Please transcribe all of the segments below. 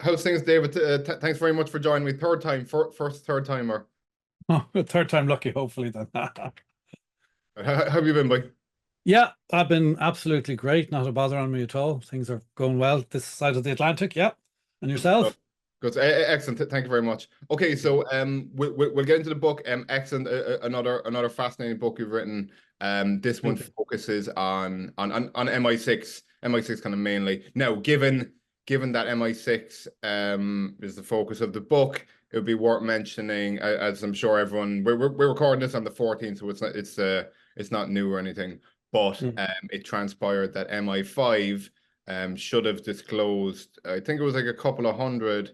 How's things, David? Thanks very much for joining me. Third time, first third timer. Oh, third time lucky, hopefully then. How have you been, boy? Yeah, I've been absolutely great. Not a bother on me at all. Things are going well this side of the Atlantic. Yeah. And Good stuff. yourself? Good. Excellent. Thank you very much. Okay, so we'll get into the book. Excellent. Another fascinating book you've written. This one Thank you. focuses on MI6, MI6 kind of mainly. Now, given that MI6 is the focus of the book, it would be worth mentioning, as I'm sure everyone, we're recording this on the 14th, so it's not new or anything. But Mm. it transpired that MI5 should have disclosed, I think it was like a couple of hundred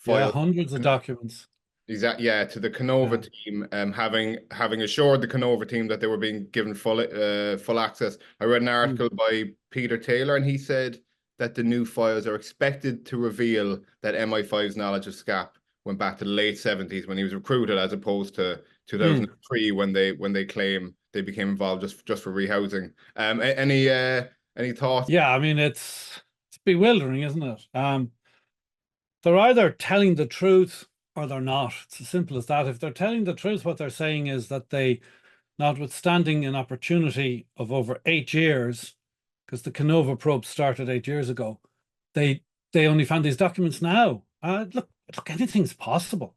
Yeah, files. hundreds of documents. Exactly, yeah, to the Yeah. Canova team, having assured the Canova team that they were being given full access. I read an Mm. article by Peter Taylor, and he said that the new files are expected to reveal that MI5's knowledge of SCAP went back to the late 70s when he was recruited, as opposed to Mm. 2003 when they claim they became involved just for rehousing. Any thoughts? Yeah, I mean it's bewildering, isn't it? They're either telling the truth or they're not. It's as simple as that. If they're telling the truth, what they're saying is that they, notwithstanding an opportunity of over 8 years, because the Canova probe started 8 years ago, they they only found these documents now. Look, anything's possible,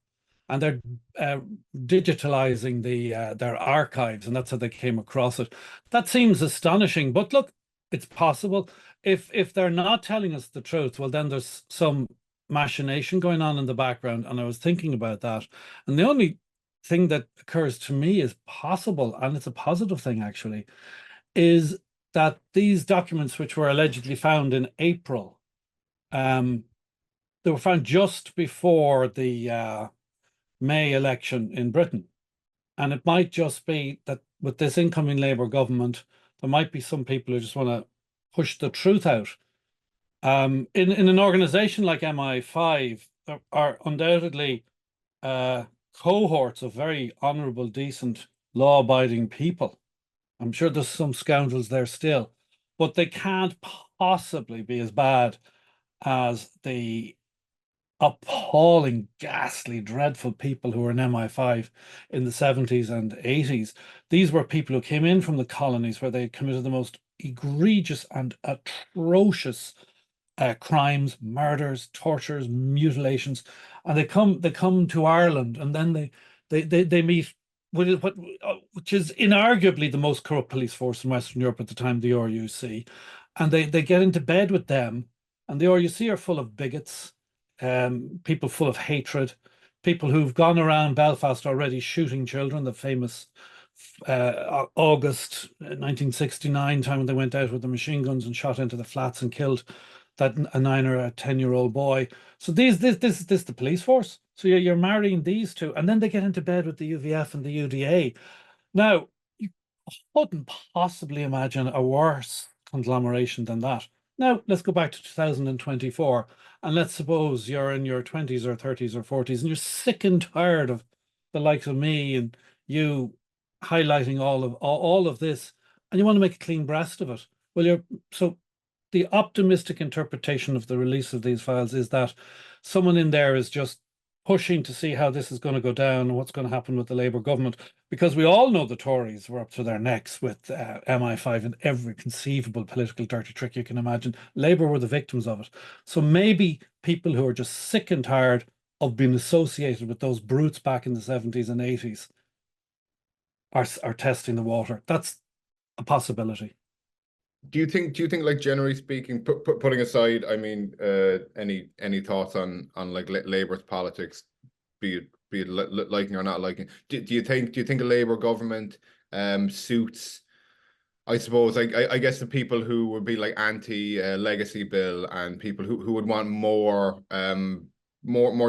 and they're uh, digitalizing their archives, and that's how they came across it. That seems astonishing, but look, it's possible. If they're not telling us the truth, well, then there's some machination going on in the background, and I was thinking about that, and the only thing that occurs to me is possible, and it's a positive thing actually, is that these documents, which were allegedly found in April, um, they were found just before the May election in Britain. And it might just be that with this incoming Labour government, there might be some people who just want to push the truth out. In an organization like MI5, there are undoubtedly uh, cohorts of very honourable, decent, law-abiding people. I'm sure there's some scoundrels there still, but they can't possibly be as bad as the appalling, ghastly, dreadful people who were in MI5 in the 70s and 80s. These were people who came in from the colonies where they had committed the most egregious and atrocious crimes, murders, tortures, mutilations, and they come to Ireland, and then they meet with which is inarguably the most corrupt police force in Western Europe at the time, the RUC, and they get into bed with them, and the RUC are full of bigots, people full of hatred, people who've gone around Belfast already shooting children. The famous August 1969 time when they went out with the machine guns and shot into the flats and killed a 9 or a 10-year-old boy. So this the police force. So you're marrying these two, and then they get into bed with the UVF and the UDA. Now, you couldn't possibly imagine a worse conglomeration than that. Now, let's go back to 2024, and let's suppose you're in your 20s or 30s or 40s, and you're sick and tired of the likes of me and you highlighting all of this, and you want to make a clean breast of it. Well, so the optimistic interpretation of the release of these files is that someone in there is just pushing to see how this is going to go down and what's going to happen with the Labour government, because we all know the Tories were up to their necks with MI5 and every conceivable political dirty trick you can imagine. Labour were the victims of it. So maybe people who are just sick and tired of being associated with those brutes back in the 70s and 80s are testing the water. That's a possibility. Do you think like generally speaking, putting aside, I mean, any thoughts on like Labour's politics, be it liking or not liking? Do you think a Labour government suits, I suppose, like I guess the people who would be like anti legacy bill, and people who would want more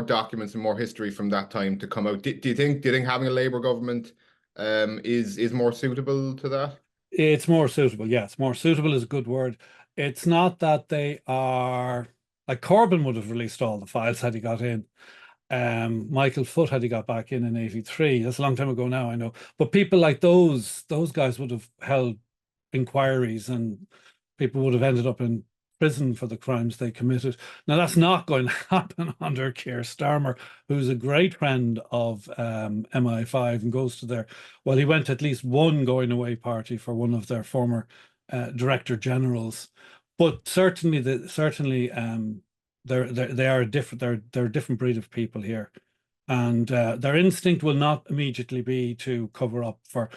documents and more history from that time to come out? Do you think having a Labour government is more suitable to that? It's more suitable. Yes, more suitable is a good word. It's not that they are like Corbyn would have released all the files had he got in. Michael Foot had he got back in '83. That's a long time ago now, I know. But people like those guys would have held inquiries, and people would have ended up in prison for the crimes they committed. Now, that's not going to happen under Keir Starmer, who's a great friend of MI5 and goes to their, well, he went to at least one going away party for one of their former director generals. But certainly, they are different. They're a different breed of people here, and their instinct will not immediately be to cover up for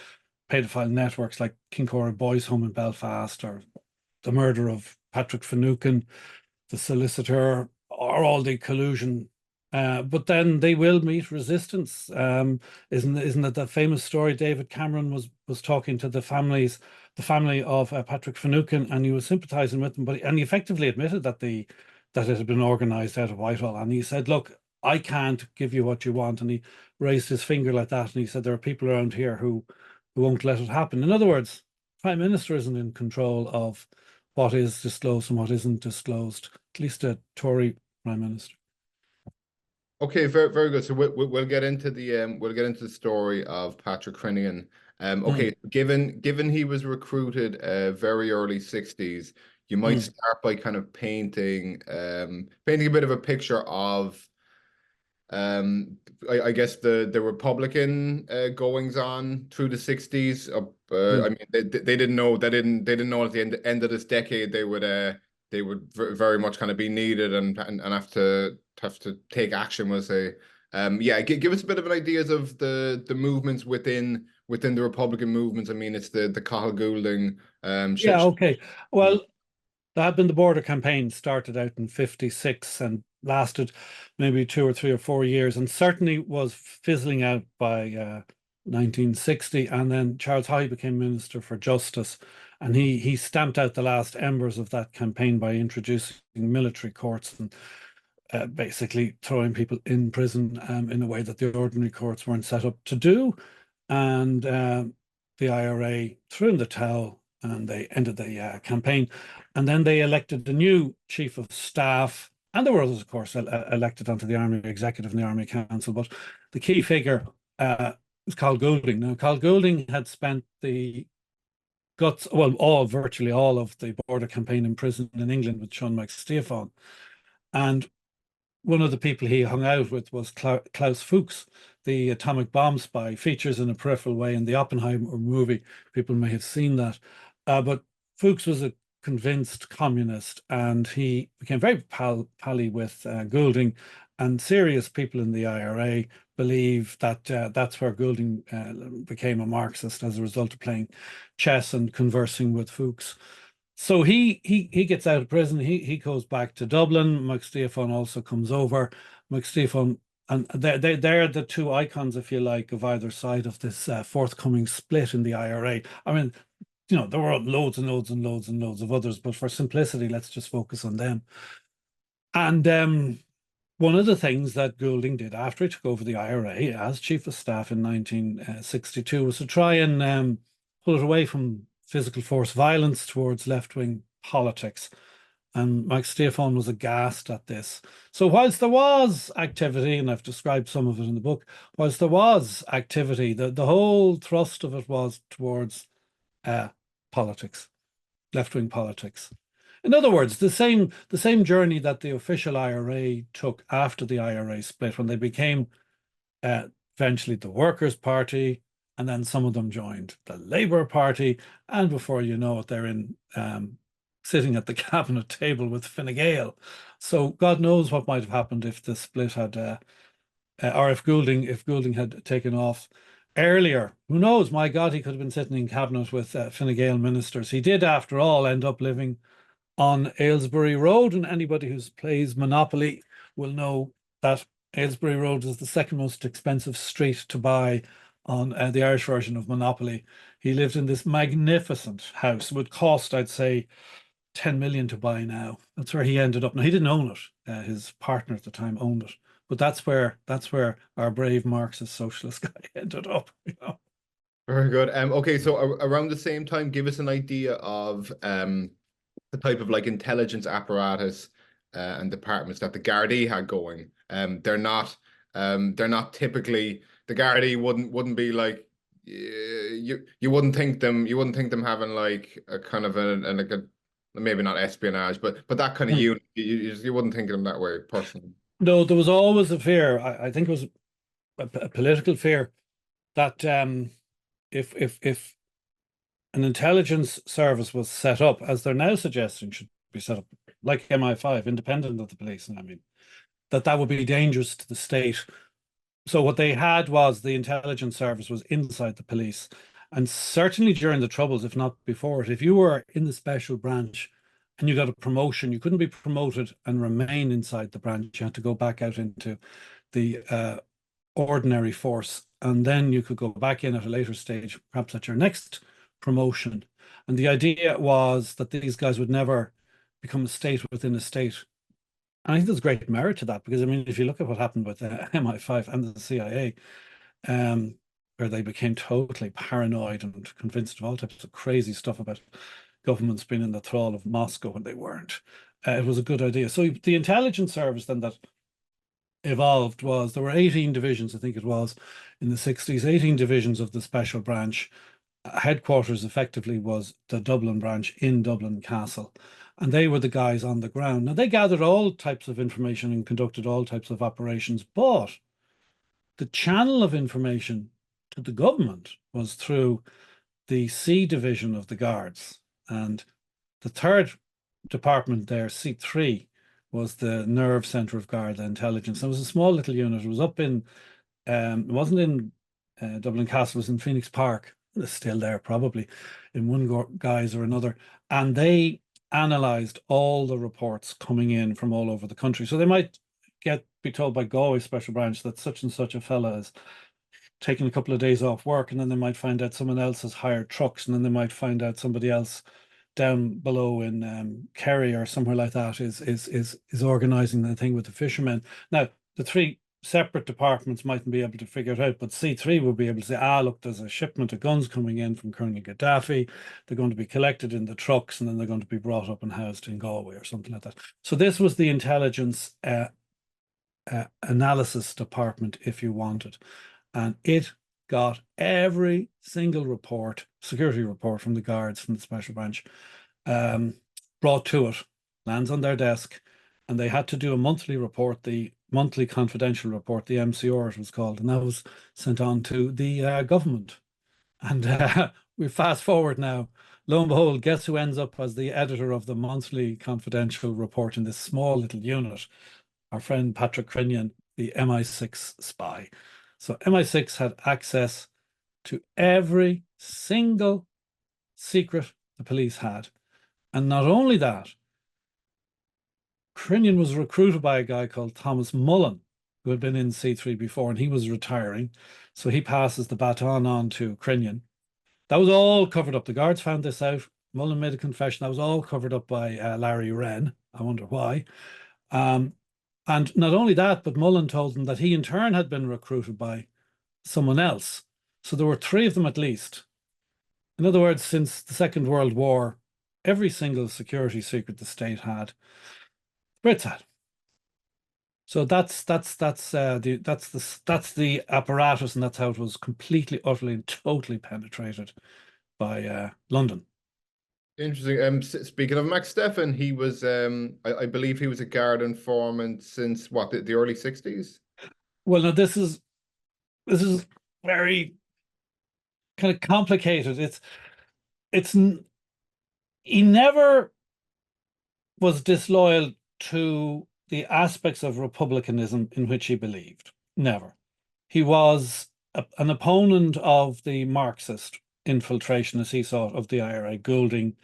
paedophile networks like Kincora Boys Home in Belfast, or the murder of Patrick Crinnion, the solicitor, or all the collusion. But then they will meet resistance. Isn't it that famous story? David Cameron was talking to the family of Patrick Crinnion, and he was sympathising with them, and he effectively admitted that that it had been organised out of Whitehall. And he said, "Look, I can't give you what you want." And he raised his finger like that, and he said, "There are people around here who won't let it happen." In other words, Prime Minister isn't in control of what is disclosed and what isn't disclosed, at least a Tory Prime Minister. Okay, very good. So we'll get into the story of Patrick Crinnion. Okay, given he was recruited very early 60s, you might start by kind of painting a bit of a picture of I guess the Republican goings on through the 60s. I mean, they didn't know at the end of this decade they would very much kind of be needed and have to take action. We'll say, yeah, give us a bit of an idea of the movements within the Republican movements. I mean, it's the Cathal Goulding. Yeah, okay. Well, there had been the border campaign, started out in 56 and lasted maybe 2 or 3 or 4 years, and certainly was fizzling out by 1960. And then Charles Haughey became Minister for Justice, and he stamped out the last embers of that campaign by introducing military courts and basically throwing people in prison in a way that the ordinary courts weren't set up to do. And the IRA threw in the towel, and they ended the campaign. And then they elected the new chief of staff, and there were others, of course, elected onto the Army Executive and the Army Council. But the key figure was Cathal Goulding. Now, Cathal Goulding had spent the guts, well, virtually all of the border campaign in prison in England with Sean McStephane. And one of the people he hung out with was Klaus Fuchs, the atomic bomb spy. Features in a peripheral way in the Oppenheimer movie. People may have seen that. But Fuchs was a convinced communist, and he became very pally with Goulding, and serious people in the IRA believe that that's where Goulding became a Marxist as a result of playing chess and conversing with Fuchs. So he gets out of prison. He goes back to Dublin. McStephane also comes over. McStephane, and they're the two icons, if you like, of either side of this forthcoming split in the IRA. I mean, you know, there were loads and loads and loads and loads of others, but for simplicity, let's just focus on them. And one of the things that Goulding did after he took over the IRA as chief of staff in 1962 was to try and pull it away from physical force violence towards left-wing politics. And McStephane was aghast at this. So whilst there was activity, and I've described some of it in the book, whilst there was activity, the whole thrust of it was towards politics, left-wing politics. In other words, the same journey that the official IRA took after the IRA split, when they became eventually the Workers' Party, and then some of them joined the Labour Party, and before you know it, they're in sitting at the cabinet table with Fine Gael. So God knows what might have happened if the split had, or if Goulding had taken off earlier. Who knows? My God, he could have been sitting in cabinet with Fine Gael ministers. He did, after all, end up living on Aylesbury Road, and anybody who plays Monopoly will know that Aylesbury Road is the second most expensive street to buy on the Irish version of Monopoly. He lived in this magnificent house. It would cost, I'd say, 10 million to buy now. That's where he ended up. Now, he didn't own it. His partner at the time owned it. But that's where our brave Marxist socialist guy ended up. You know? Very good. Okay, so around the same time, give us an idea of the type of like intelligence apparatus and departments that the Gardai had going. They're not typically, the Gardai wouldn't be like, you wouldn't think them having like a kind of like a maybe not espionage, but that kind of Hmm. unit, you wouldn't think of them that way personally. No, there was always a fear. I think it was a political fear that if an intelligence service was set up, as they're now suggesting should be set up, like MI5, independent of the police, and I mean, that would be dangerous to the state. So what they had was the intelligence service was inside the police. And certainly during the Troubles, if not before it, if you were in the special branch and you got a promotion, you couldn't be promoted and remain inside the branch. You had to go back out into the ordinary force. And then you could go back in at a later stage, perhaps at your next promotion. And the idea was that these guys would never become a state within a state. And I think there's great merit to that because, I mean, if you look at what happened with MI5 and the CIA, where they became totally paranoid and convinced of all types of crazy stuff about governments being in the thrall of Moscow when they weren't, it was a good idea. So the intelligence service then that evolved was there were 18 divisions, I think it was, in the 60s, 18 divisions of the special branch. Headquarters effectively was the Dublin branch in Dublin Castle. And they were the guys on the ground. Now, they gathered all types of information and conducted all types of operations, but the channel of information to the government was through the C division of the Guards. And the third department there, C3, was the nerve center of Garda intelligence. It was a small little unit. It was up in, it wasn't in Dublin Castle, it was in Phoenix Park. It's still there, probably, in one guise or another. And they analysed all the reports coming in from all over the country. So they might be told by Galway Special Branch that such and such a fella is taking a couple of days off work, and then they might find out someone else has hired trucks, and then they might find out somebody else down below in Kerry or somewhere like that is organising the thing with the fishermen. Now, the three separate departments mightn't be able to figure it out, but C3 will be able to say, look, there's a shipment of guns coming in from Colonel Gaddafi. They're going to be collected in the trucks, and then they're going to be brought up and housed in Galway or something like that. So this was the intelligence analysis department, if you wanted. And it got every single report, security report from the Guards, from the special branch, brought to it, lands on their desk, and they had to do a monthly report, the monthly confidential report, the MCR it was called, and that was sent on to the government. And we fast forward now, lo and behold, guess who ends up as the editor of the monthly confidential report in this small little unit? Our friend Patrick Crinnion, the MI6 spy. So MI6 had access to every single secret the police had. And not only that, Crinnion was recruited by a guy called Thomas Mullen, who had been in C3 before, and he was retiring. So he passes the baton on to Crinnion. That was all covered up. The Guards found this out. Mullen made a confession. That was all covered up by Larry Wren. I wonder why. And not only that, but Mullen told them that he in turn had been recruited by someone else. So there were three of them at least. In other words, since the Second World War, every single security secret the state had, Brits had. So that's the apparatus, and that's how it was completely, utterly, and totally penetrated by London. Interesting. Speaking of Max Stephan, he was I believe he was a guard informant since what, the early 60s? Well, now this is very kind of complicated. He never was disloyal to the aspects of republicanism in which he believed. Never. He was an opponent of the Marxist infiltration, as he saw it, of the IRA, Goulding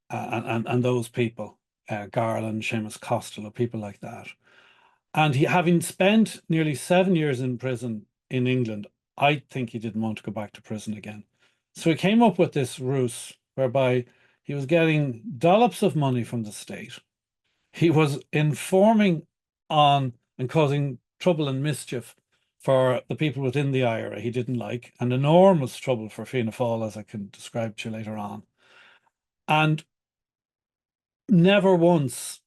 and those people, Garland, Seamus Costello, people like that. And he, having spent nearly 7 years in prison in England, I think he didn't want to go back to prison again. So he came up with this ruse whereby he was getting dollops of money from the state. He was informing on and causing trouble and mischief for the people within the IRA he didn't like, and enormous trouble for Fianna Fáil, as I can describe to you later on. And never once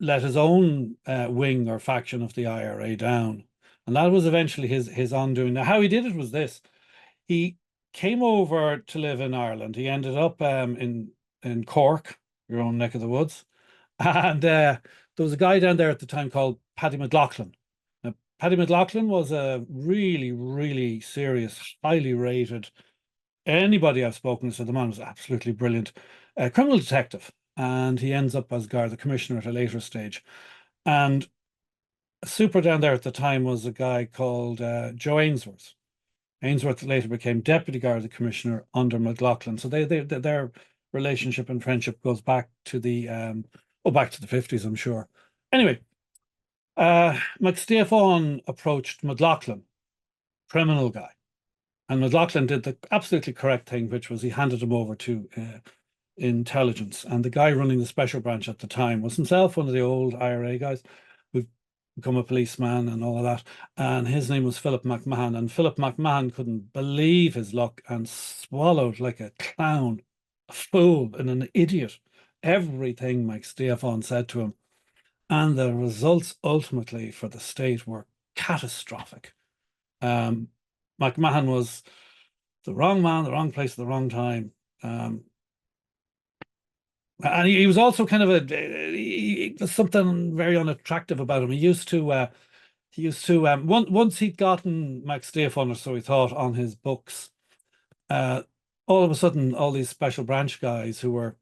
let his own wing or faction of the IRA down. And that was eventually his undoing. Now, how he did it was this. He came over to live in Ireland. He ended up in Cork, your own neck of the woods. And there was a guy down there at the time called Paddy McLaughlin. Now, Paddy McLaughlin was a really, really serious, highly rated. Anybody I've spoken to, the man was absolutely brilliant, criminal detective. And he ends up as Garda commissioner at a later stage. And super down there at the time was a guy called Joe Ainsworth. Ainsworth later became deputy Garda commissioner under McLaughlin. So their relationship and friendship goes back to the back to the 50s, I'm sure. Anyway, McStephon approached McLaughlin, criminal guy, and McLaughlin did the absolutely correct thing, which was he handed him over to intelligence. And the guy running the special branch at the time was himself one of the old IRA guys who've become a policeman and all of that. And his name was Philip McMahon. And Philip McMahon couldn't believe his luck and swallowed like a clown, a fool, and an idiot everything Mike Stephon said to him. And the results ultimately for the state were catastrophic. McMahon was the wrong man, the wrong place, at the wrong time. And he was also kind of there's something very unattractive about him. He used to once he'd gotten Max Stephon, or so he thought, on his books, all of a sudden all these special branch guys who were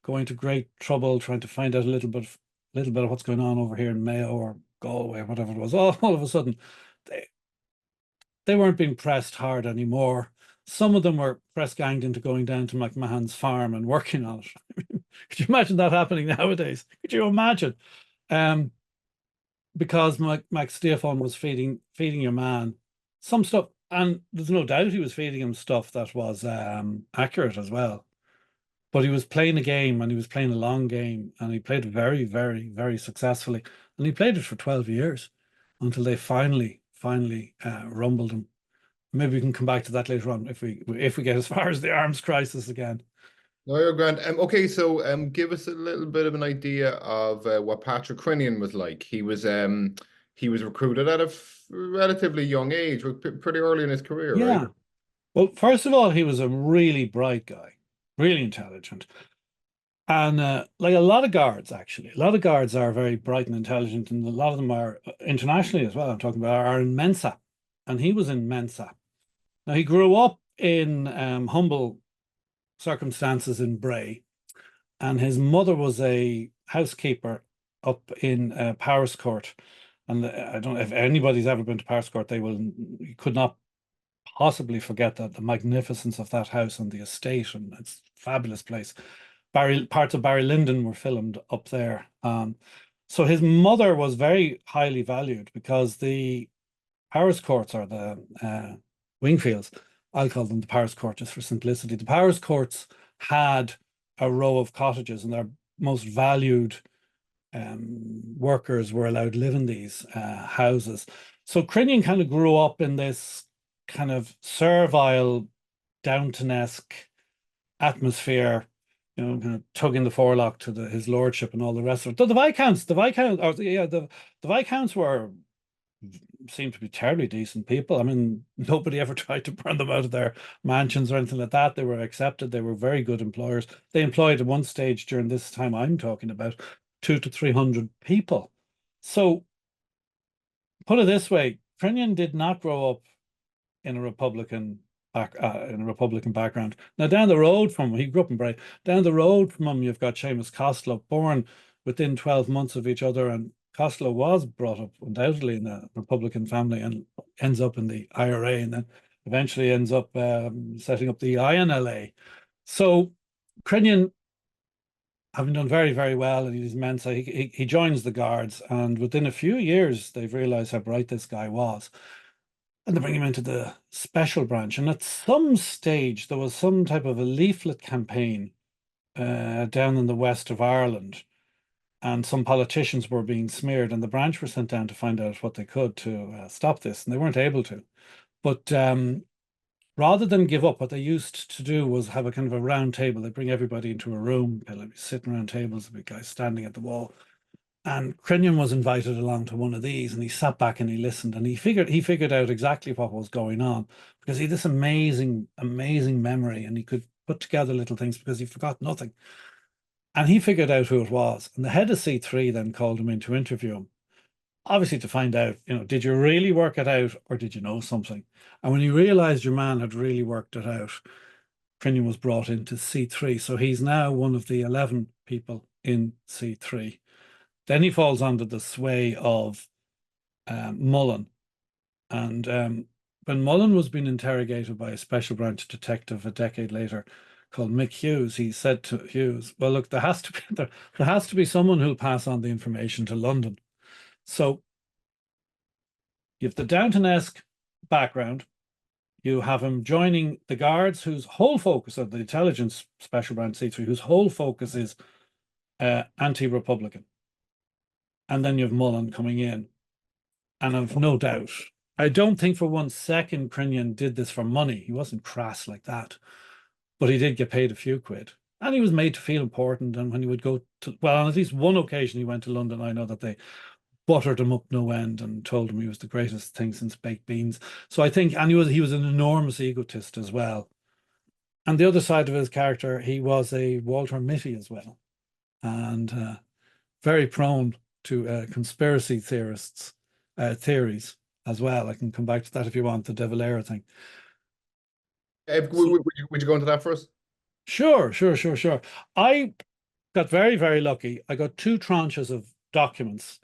going to great trouble trying to find out a little bit of what's going on over here in Mayo or Galway or whatever it was, all of a sudden they weren't being pressed hard anymore. Some of them were press ganged into going down to McMahon's farm and working on it. Could you imagine that happening nowadays? Could you imagine? Because Max Stephon was feeding your man some stuff, and there's no doubt he was feeding him stuff that was accurate as well. But he was playing a game, and he was playing a long game, and he played it very, very, very successfully. And he played it for 12 years until they finally rumbled him. Maybe we can come back to that later on if we get as far as the arms crisis again. No, you're grand. Okay, so give us a little bit of an idea of what Patrick Crinnion was like. He was recruited at a relatively young age, pretty early in his career, Yeah. right? Well, first of all, he was a really bright guy, really intelligent. And like a lot of guards, actually, a lot of guards are very bright and intelligent, and a lot of them are internationally as well. I'm talking about are in Mensa, and he was in Mensa. Now he grew up in humble circumstances in Bray, and his mother was a housekeeper up in Powerscourt. And I don't know if anybody's ever been to Powerscourt, you could not possibly forget that the magnificence of that house and the estate, and it's a fabulous place. Parts of Barry Lyndon were filmed up there. So his mother was very highly valued because the Powerscourts, or the Wingfields, I'll call them the Powerscourt just for simplicity. The Powerscourts had a row of cottages, and their most valued workers were allowed to live in these houses. So Crinnion kind of grew up in this kind of servile, Downton-esque atmosphere, kind of tugging the forelock to his lordship and all the rest of it. The Viscounts seemed to be terribly decent people. I mean, nobody ever tried to burn them out of their mansions or anything like that. They were accepted. They were very good employers. They employed at one stage during this time I'm talking about 200 to 300 people. So put it this way, Crinnion did not grow up in a Republican background. Now down the road from him, he grew up in Bray. Down the road from him, you've got Seamus Costello, born within 12 months of each other, and Costello was brought up undoubtedly in a Republican family and ends up in the IRA, and then eventually ends up setting up the INLA. So Crinnion, having done very, very well in his Mensa, he joins the Guards, and within a few years, they've realized how bright this guy was. And they bring him into the special branch. And at some stage, there was some type of a leaflet campaign down in the west of Ireland. And some politicians were being smeared, and the branch were sent down to find out what they could to stop this. And they weren't able to. But rather than give up, what they used to do was have a kind of a round table. They bring everybody into a room. They'll be sitting around tables, there'll be guys standing at the wall. And Crinnion was invited along to one of these, and he sat back and he listened, and he figured out exactly what was going on, because he had this amazing memory, and he could put together little things because he forgot nothing. And he figured out who it was. And the head of C3 then called him in to interview him, obviously to find out, did you really work it out or did you know something? And when he realized your man had really worked it out, Crinnion was brought into C3. So he's now one of the 11 people in C3. Then he falls under the sway of Mullen. And when Mullen was being interrogated by a special branch detective a decade later called Mick Hughes, he said to Hughes, well, look, there has to be someone who'll pass on the information to London. So you have the Downton-esque background. You have him joining the Guards, whose whole focus of the intelligence special branch C3, whose whole focus is anti-Republican. And then you have Mullen coming in. And I've no doubt, I don't think for one second Crinnion did this for money. He wasn't crass like that. But he did get paid a few quid. And he was made to feel important. And when he would go to, well, on at least one occasion he went to London, I know that they buttered him up no end and told him he was the greatest thing since baked beans. So I think, and he was an enormous egotist as well. And the other side of his character, he was a Walter Mitty as well, and very prone to conspiracy theorists theories as well. I can come back to that if you want, the De Valera thing. Would you go into that first? Sure. I got very, very lucky. I got 2 tranches of documents.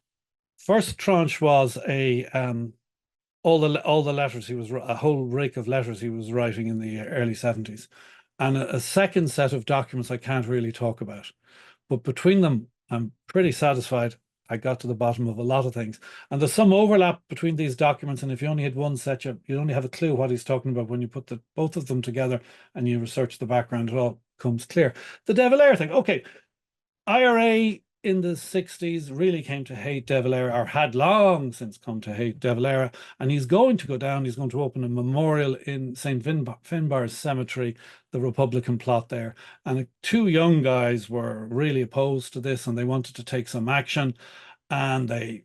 First tranche was all the letters he was, a whole rake of letters he was writing in the early 70s, and a second set of documents I can't really talk about, but between them I'm pretty satisfied I got to the bottom of a lot of things. And there's some overlap between these documents, and if you only had one set, you only have a clue what he's talking about. When you put both of them together and you research the background, it all comes clear. The De Valera thing, okay, IRA in the 60s really came to hate De Valera, or had long since come to hate De Valera, and he's going to go down. He's going to open a memorial in St. Finbarr's Cemetery, the Republican plot there. And 2 young guys were really opposed to this, and they wanted to take some action, and they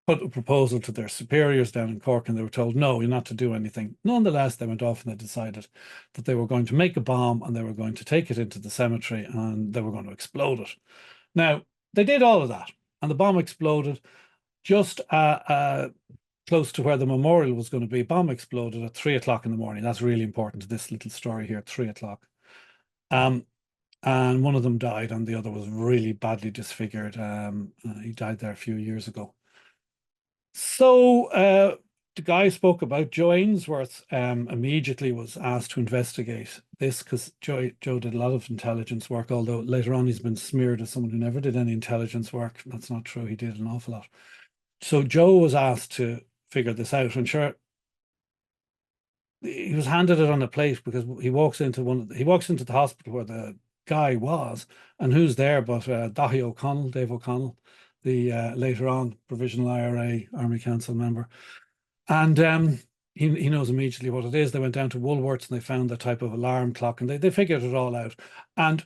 put a proposal to their superiors down in Cork, and they were told, no, you're not to do anything. Nonetheless, they went off and they decided that they were going to make a bomb, and they were going to take it into the cemetery, and they were going to explode it. Now, they did all of that, and the bomb exploded just close to where the memorial was going to be. Bomb exploded at 3 o'clock in the morning. That's really important to this little story here, 3 o'clock. And one of them died, and the other was really badly disfigured. He died there a few years ago. So the guy spoke about Joe Ainsworth, immediately was asked to investigate this, because Joe did a lot of intelligence work, although later on he's been smeared as someone who never did any intelligence work. That's not true. He did an awful lot. So Joe was asked to figure this out, and sure, he was handed it on a plate, because he walks into the hospital where the guy was, and who's there but Dave O'Connell, the later on Provisional IRA Army Council member. And he knows immediately what it is. They went down to Woolworths and they found the type of alarm clock, and they figured it all out. And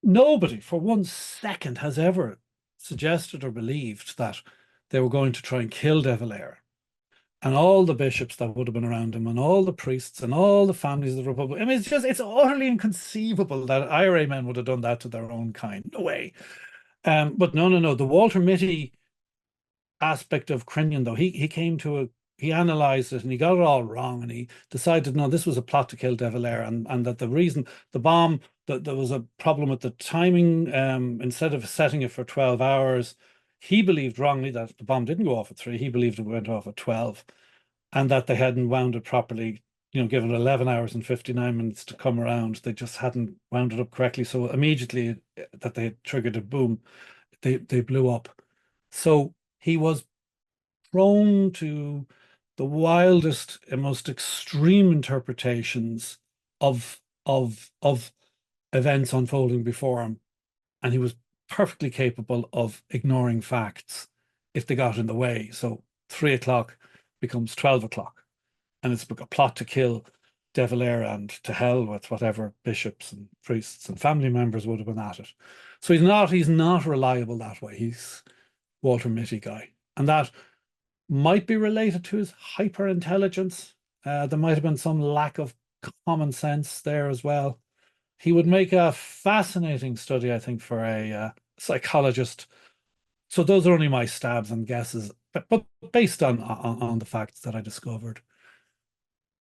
nobody for one second has ever suggested or believed that they were going to try and kill De Valera. And all the bishops that would have been around him, and all the priests, and all the families of the Republic. I mean, it's utterly inconceivable that IRA men would have done that to their own kind. No way. But no. The Walter Mitty aspect of Crinnion, though, he analysed it and he got it all wrong, and he decided, no, this was a plot to kill De Valera, and that the reason the bomb, that there was a problem with the timing. Instead of setting it for 12 hours, he believed wrongly that the bomb didn't go off at 3. He believed it went off at 12, and that they hadn't wound it properly. Given 11 hours and 59 minutes to come around, they just hadn't wound it up correctly. So immediately that they had triggered a boom, they blew up. So he was prone to the wildest and most extreme interpretations of events unfolding before him, and he was perfectly capable of ignoring facts if they got in the way. So 3 o'clock becomes 12 o'clock, and it's a plot to kill De Valera, and to hell with whatever bishops and priests and family members would have been at it. So he's not reliable that way. He's Walter Mitty guy, and that might be related to his hyper intelligence. There might have been some lack of common sense there as well. he would make a fascinating study, I think, for a psychologist. So those are only my stabs and guesses, but based on the facts that I discovered.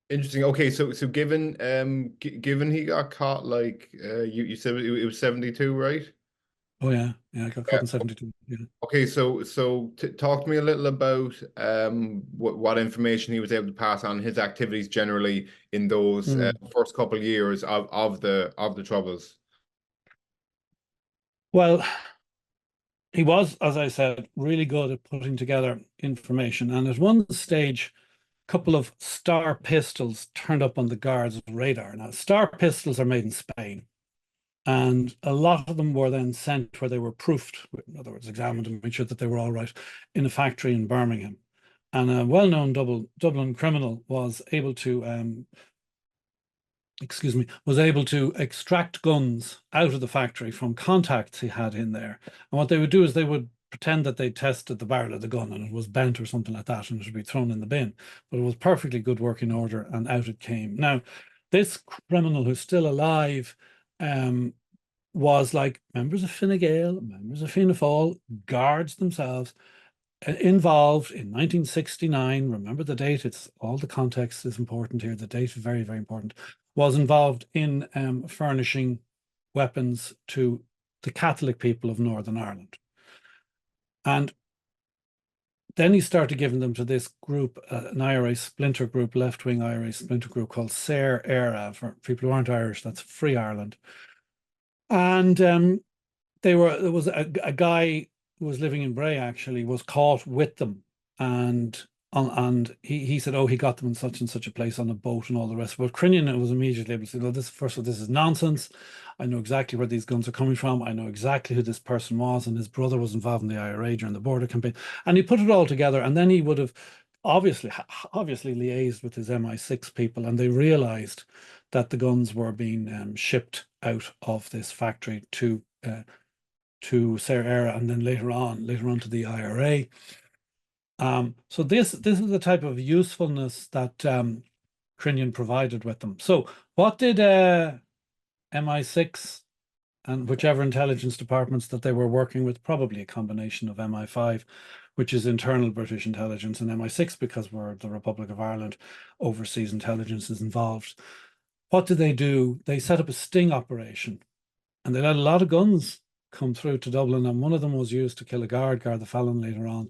Interesting. Okay, so given given he got caught, like you said it was 72, right? Oh yeah, yeah, I got Yeah. caught in 72. Yeah. Okay, so t talk to me a little about what information he was able to pass on, his activities generally in those Mm. first couple years of the Troubles. Well, he was, as I said, really good at putting together information. And at one stage, a couple of Star pistols turned up on the guards' radar. Now, Star pistols are made in Spain, and a lot of them were then sent where they were proofed, in other words, examined and made sure that they were all right, in a factory in Birmingham. And a well-known Dublin criminal was able to was able to extract guns out of the factory from contacts he had in there. And what they would do is they would pretend that they tested the barrel of the gun and it was bent or something like that, and it would be thrown in the bin. But it was perfectly good working order, and out it came. Now, this criminal who's still alive was like members of Fine Gael, members of Fianna Fáil, guards themselves, involved in 1969. Remember the date, it's all the context is important here. The date is very, very important. Was involved in furnishing weapons to the Catholic people of Northern Ireland. And then he started giving them to this group, an IRA splinter group, left-wing IRA splinter group called Saor Éire. For people who aren't Irish, that's Free Ireland. And there was a guy who was living in Bray, actually, was caught with them, and he said, oh, he got them in such and such a place on a boat and all the rest. But Crinnion was immediately able to say, no, this, first of all, this is nonsense. I know exactly where these guns are coming from. I know exactly who this person was, and his brother was involved in the IRA during the border campaign. And he put it all together, and then he would have obviously liaised with his MI6 people, and they realized that the guns were being shipped out of this factory to Saor Éire, and then later on to the IRA. So this is the type of usefulness that Crinnion provided with them. So what did MI6 and whichever intelligence departments that they were working with, probably a combination of MI5, which is internal British intelligence, and MI6, because we're the Republic of Ireland, overseas intelligence is involved. What did they do? They set up a sting operation, and they let a lot of guns come through to Dublin, and one of them was used to kill a Garda Fallon later on.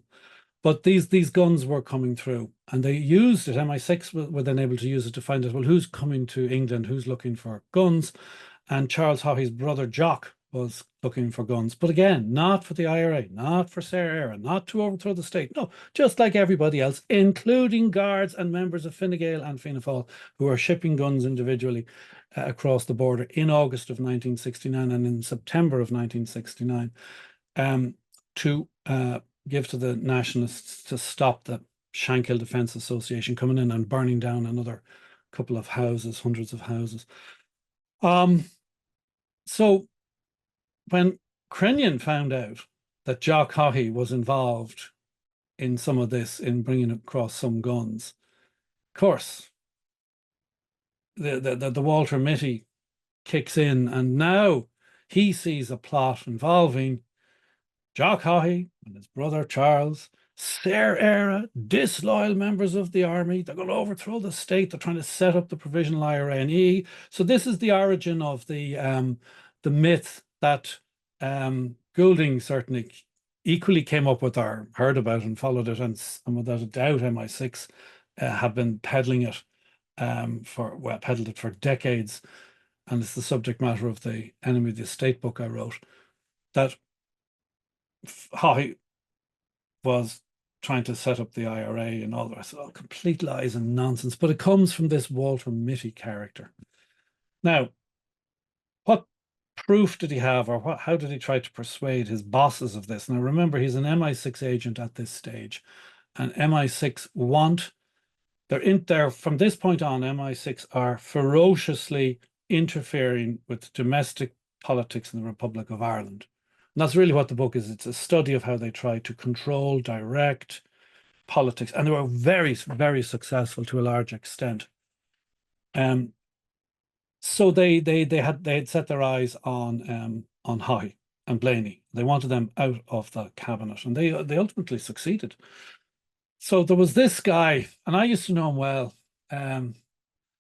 But these guns were coming through, and they used it. MI6 were then able to use it to find out, well, who's coming to England, who's looking for guns. And Charles Haughey's brother Jock was looking for guns, but again, not for the IRA, not for Saor Éire, not to overthrow the state. No, just like everybody else, including guards and members of Fine Gael and Fianna Fáil, who are shipping guns individually across the border in August of 1969 and in September of 1969 to give to the nationalists to stop the Shankill Defence Association coming in and burning down another couple of houses, hundreds of houses. So when Crinnion found out that Jock Haughey was involved in some of this, in bringing across some guns, of course, the Walter Mitty kicks in, and now he sees a plot involving Jock Haughey and his brother Charles, Saor Éire, disloyal members of the army. They're going to overthrow the state. They're trying to set up the provisional IRA and E. So this is the origin of the myth that Goulding certainly equally came up with, or heard about and followed it, and without a doubt MI6 have been peddling it peddled it for decades. And it's the subject matter of the Enemy of the State book I wrote, that Haughey was trying to set up the IRA and all the rest. All complete lies and nonsense, but it comes from this Walter Mitty character. Now, what proof did he have, or how did he try to persuade his bosses of this? Now, remember, he's an MI6 agent at this stage, and MI6 they're in there from this point on. MI6 are ferociously interfering with domestic politics in the Republic of Ireland. And that's really what the book is. It's a study of how they try to control, direct politics. And they were very, very successful to a large extent. So they had set their eyes on Haughey and Blaney. They wanted them out of the cabinet, and they ultimately succeeded. So there was this guy, and I used to know him well. Um,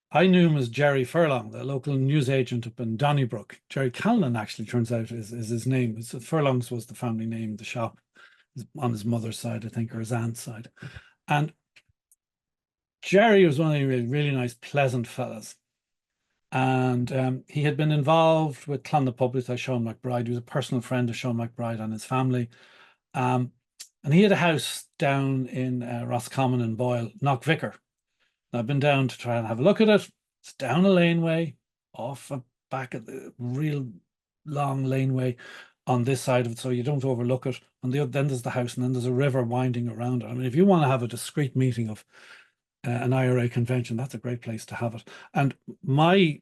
I knew him as Jerry Furlong, the local newsagent up in Donnybrook. Jerry Callan actually turns out is his name. Furlong's was the family name, the shop on his mother's side, I think, or his aunt's side. And Jerry was one of the really, really nice, pleasant fellas. And he had been involved with Clonnapublic, Sean McBride. He was a personal friend of Sean McBride and his family. Um, and he had a house down in Roscommon and Boyle, Knockvicar. I've been down to try and have a look at it. It's down a laneway, off a back of the real long laneway on this side of it, so you don't overlook it. And then there's the house, and then there's a river winding around it. I mean, if you want to have a discrete meeting of an IRA convention, that's a great place to have it. And my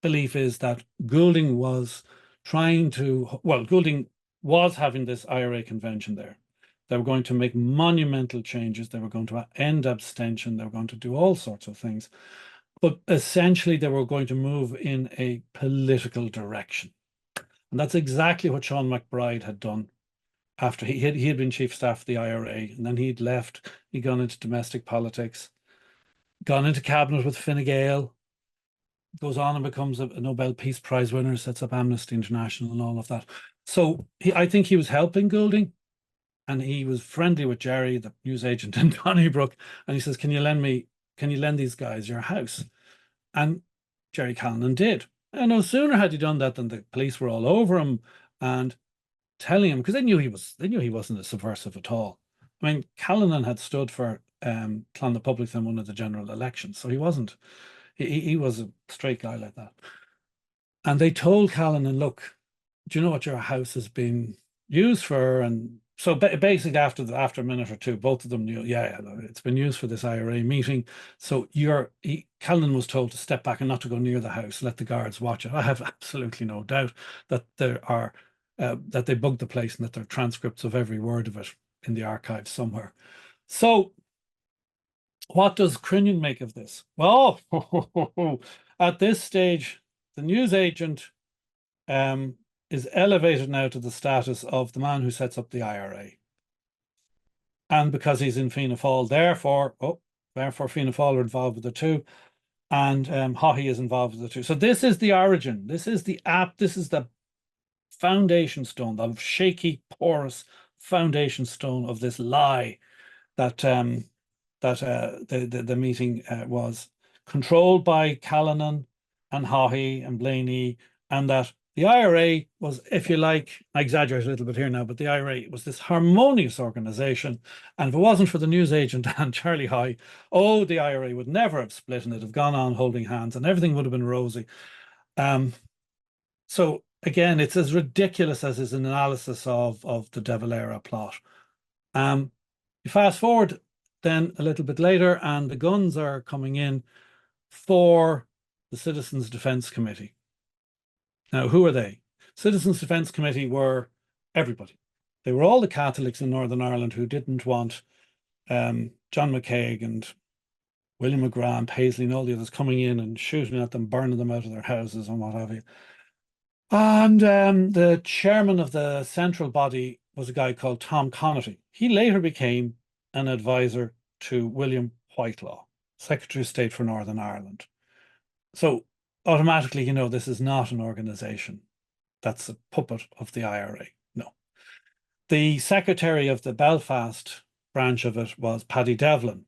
belief is that Goulding was Goulding was having this IRA convention there. They were going to make monumental changes. They were going to end abstention. They were going to do all sorts of things. But essentially, they were going to move in a political direction. And that's exactly what Sean McBride had done after he had been chief staff of the IRA. And then he'd left. He'd gone into domestic politics, gone into cabinet with Fine Gael, goes on and becomes a Nobel Peace Prize winner, sets up Amnesty International and all of that. So I think he was helping Goulding. And he was friendly with Jerry, the newsagent in Donnybrook, and he says, can you lend these guys your house? And Jerry Callinan did. And no sooner had he done that than the police were all over him and telling him, because they knew he wasn't a subversive at all. I mean, Callinan had stood for Clonnapublic in one of the general elections, so he wasn't. He was a straight guy like that. And they told Callinan, look, do you know what your house has been used for? And so basically, after a minute or two, both of them knew, yeah, it's been used for this IRA meeting. So Callinan was told to step back and not to go near the house, let the guards watch it. I have absolutely no doubt that that they bugged the place and that there are transcripts of every word of it in the archives somewhere. So what does Crinnion make of this? Well, at this stage, the newsagent is elevated now to the status of the man who sets up the IRA. And because he's in Fianna Fáil, therefore Fianna Fáil are involved with the two, and Haughey is involved with the two. So this is the origin. This is the foundation stone, the shaky, porous foundation stone of this lie that the meeting was controlled by Callinan and Haughey and Blaney, and that the IRA was, if you like, I exaggerate a little bit here now, but the IRA was this harmonious organization. And if it wasn't for the newsagent and Charlie Haughey, the IRA would never have split and it'd have gone on holding hands and everything would have been rosy. So again, it's as ridiculous as his analysis of the De Valera plot. You fast forward then a little bit later, and the guns are coming in for the Citizens Defence Committee. Now, who are they? Citizens Defence Committee were everybody. They were all the Catholics in Northern Ireland who didn't want John McCaig and William McGrath and Paisley and all the others coming in and shooting at them, burning them out of their houses and what have you. And the chairman of the central body was a guy called Tom Connaughty. He later became an advisor to William Whitelaw, Secretary of State for Northern Ireland. So automatically, this is not an organization that's a puppet of the IRA. No. The secretary of the Belfast branch of it was Paddy Devlin,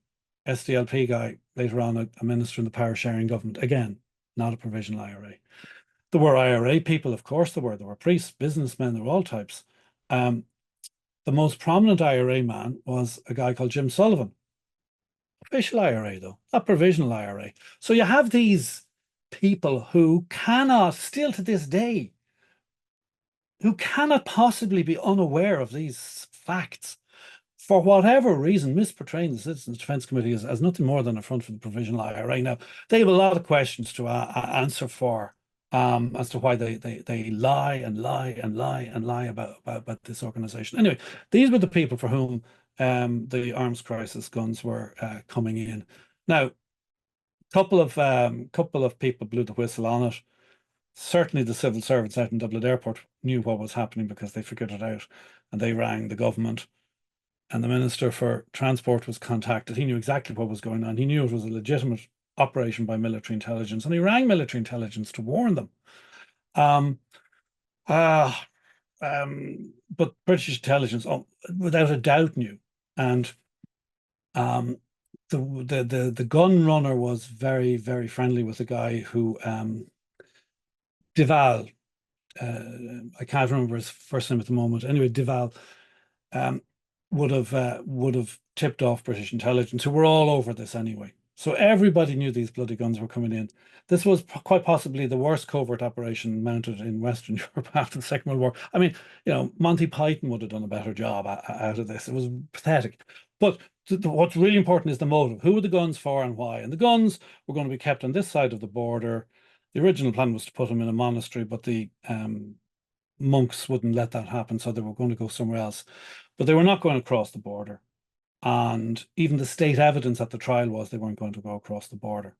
SDLP guy, later on a minister in the power sharing government. Again, not a provisional IRA. There were IRA people, of course there were. There were priests, businessmen, there were all types. The most prominent IRA man was a guy called Jim Sullivan. Official IRA, though, not provisional IRA. So you have these people who cannot, still to this day, who cannot possibly be unaware of these facts. For whatever reason, misportraying the Citizens Defence Committee as nothing more than a front for the provisional IRA. Now, they have a lot of questions to answer for as to why they lie and lie and lie and lie about this organisation. Anyway, these were the people for whom the arms crisis guns were coming in. Now, couple of people blew the whistle on it. Certainly the civil servants out in Dublin Airport knew what was happening because they figured it out, and they rang the government, and the Minister for Transport was contacted. He knew exactly what was going on. He knew it was a legitimate operation by military intelligence, and he rang military intelligence to warn them. Um, uh, but British intelligence, without a doubt, knew. And the gun runner was very, very friendly with the guy who Deval. I can't remember his first name at the moment. Anyway, Deval would have tipped off British intelligence, who were all over this anyway. So everybody knew these bloody guns were coming in. This was quite possibly the worst covert operation mounted in Western Europe after the Second World War. I mean, Monty Python would have done a better job out of this. It was pathetic. But what's really important is the motive. Who were the guns for and why? And the guns were going to be kept on this side of the border. The original plan was to put them in a monastery, but the monks wouldn't let that happen, so they were going to go somewhere else. But they were not going across the border. And even the state evidence at the trial was they weren't going to go across the border.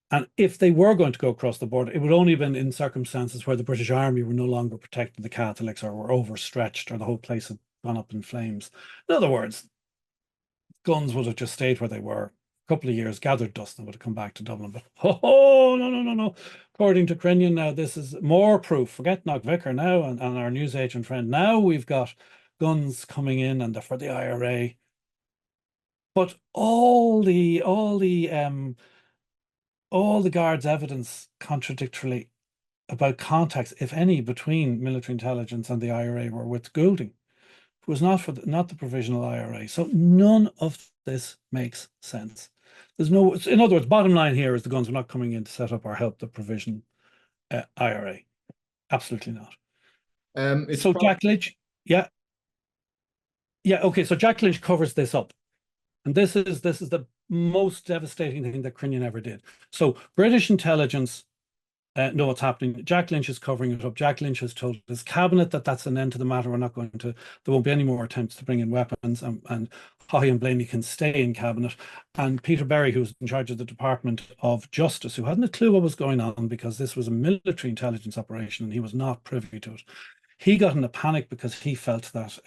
And if they were going to go across the border, it would only have been in circumstances where the British Army were no longer protecting the Catholics, or were overstretched, or the whole place had gone up in flames. In other words, guns would have just stayed where they were. A couple of years, gathered dust, and would have come back to Dublin. But no. According to Crinnion, now this is more proof. Forget Knockvicar now and our newsagent friend. Now we've got guns coming in, and they're for the IRA. But all the guards' evidence contradictorily about contacts, if any, between military intelligence and the IRA were with Goulding. It was not the provisional IRA. So none of this makes sense. In other words, bottom line here is the guns were not coming in to set up or help the provisional IRA. Absolutely not. So Jack Lynch, yeah. Okay. So Jack Lynch covers this up. And this is the most devastating thing that Crinnion ever did. So British intelligence know what's happening. Jack Lynch is covering it up. Jack Lynch has told his cabinet that that's an end to the matter. There won't be any more attempts to bring in weapons, and Haughey and Blaney can stay in cabinet. And Peter Berry, who's in charge of the Department of Justice, who hadn't a clue what was going on because this was a military intelligence operation and he was not privy to it. He got in a panic because he felt that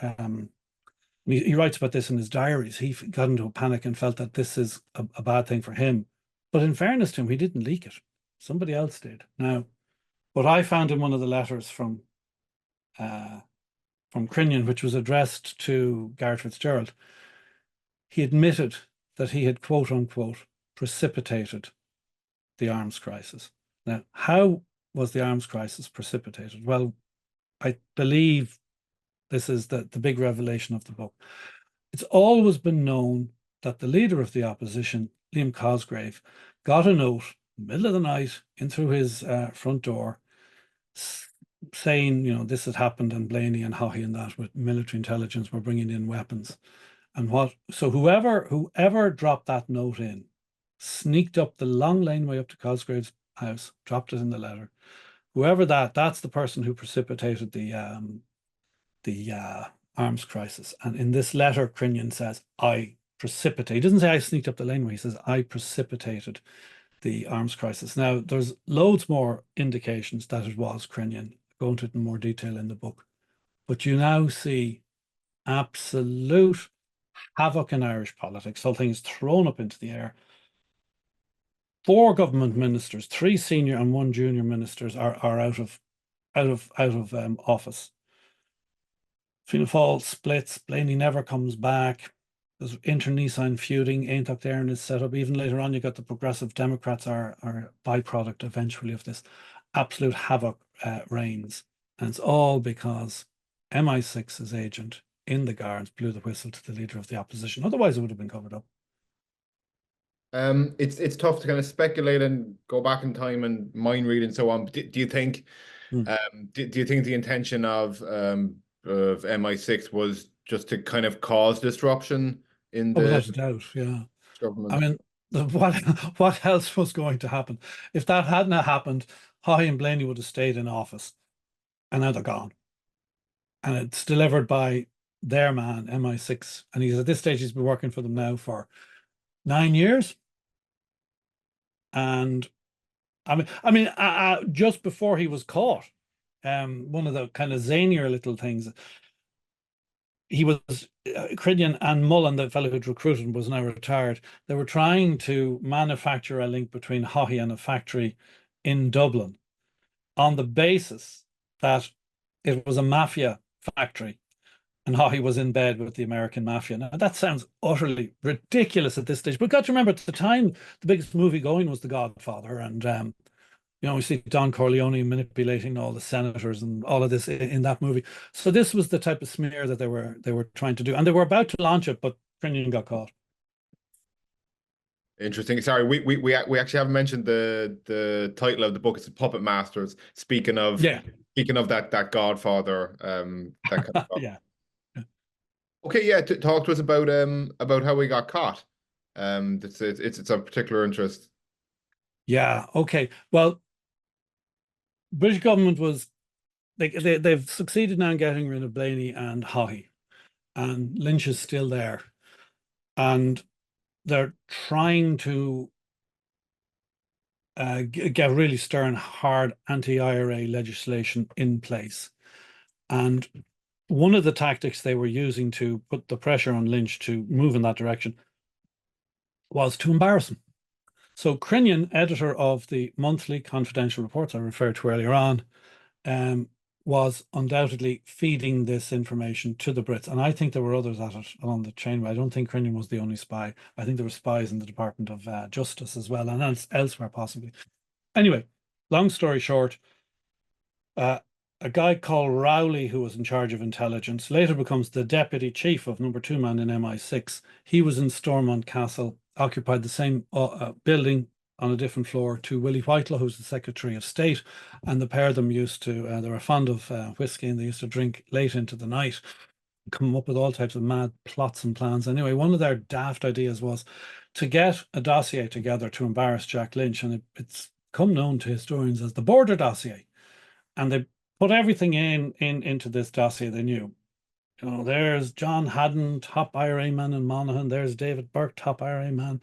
he writes about this in his diaries. He got into a panic and felt that this is a bad thing for him. But in fairness to him, he didn't leak it. Somebody else did. Now, what I found in one of the letters from Crinnion, which was addressed to Garret Fitzgerald, he admitted that he had, quote unquote, precipitated the arms crisis. Now, how was the arms crisis precipitated? Well, I believe this is the big revelation of the book. It's always been known that the leader of the opposition, Liam Cosgrave, got a note middle of the night in through his front door saying, this had happened, and Blaney and Haughey and that with military intelligence were bringing in weapons. And so whoever dropped that note in sneaked up the long laneway up to Cosgrave's house, dropped it in the letter. Whoever that's the person who precipitated the arms crisis. And in this letter, Crinnion says, he doesn't say I sneaked up the laneway, he says I precipitated the arms crisis. Now, there's loads more indications that it was Crinnion. Go into it in more detail in the book. But you now see absolute havoc in Irish politics. Whole thing is thrown up into the air. 4 government ministers, 3 senior and 1 junior ministers are out of office. Fianna Fáil splits. Blaney never comes back. There's internecine feuding. Aontacht Éireann is set up. Even later on, you got the Progressive Democrats are a byproduct eventually of this. Absolute havoc reigns. And it's all because MI6's agent in the Guards blew the whistle to the leader of the opposition. Otherwise, it would have been covered up. It's tough to kind of speculate and go back in time and mind read and so on. Do you think do you think the intention of MI6 was just to kind of cause disruption in the without a doubt, yeah. government? I mean, what else was going to happen? If that hadn't happened, Haughey and Blaney would have stayed in office, and now they're gone. And it's delivered by their man, MI6. And at this stage, he's been working for them now for 9 years. And just before he was caught, one of the kind of zanier little things, he was Crinnion and Mullen, the fellow who'd recruited him, was now retired. They were trying to manufacture a link between Haughey and a factory in Dublin on the basis that it was a mafia factory and Haughey was in bed with the American mafia. Now, that sounds utterly ridiculous at this stage, but got to remember, at the time, the biggest movie going was The Godfather, and we see Don Corleone manipulating all the senators and all of this in that movie. So this was the type of smear that they were trying to do, and they were about to launch it, but Crinnion got caught. Interesting. Sorry, we actually haven't mentioned the title of the book. It's Puppet Masters. Speaking of that Godfather, that kind of stuff. Yeah. Okay, yeah. Talk to us about how we got caught. It's of particular interest. Yeah. Okay. Well, British government was they've succeeded now in getting rid of Blaney and Haughey, and Lynch is still there, and they're trying to get really stern, hard anti-IRA legislation in place. And one of the tactics they were using to put the pressure on Lynch to move in that direction was to embarrass him. So Crinnion, editor of the monthly confidential reports I referred to earlier on, was undoubtedly feeding this information to the Brits. And I think there were others at it along the chain. I don't think Crinnion was the only spy. I think there were spies in the Department of Justice as well, and elsewhere possibly. Anyway, long story short, a guy called Rowley, who was in charge of intelligence, later becomes the deputy chief of number 2 man in MI6. He was in Stormont Castle, occupied the same building on a different floor to Willie Whitelaw, who's the Secretary of State, and the pair of them used to, they were fond of whiskey, and they used to drink late into the night, come up with all types of mad plots and plans. Anyway, one of their daft ideas was to get a dossier together to embarrass Jack Lynch, and it's come known to historians as the Border dossier. And they put everything into this dossier they knew. There's John Haddon, top IRA man in Monaghan. There's David Burke, top IRA man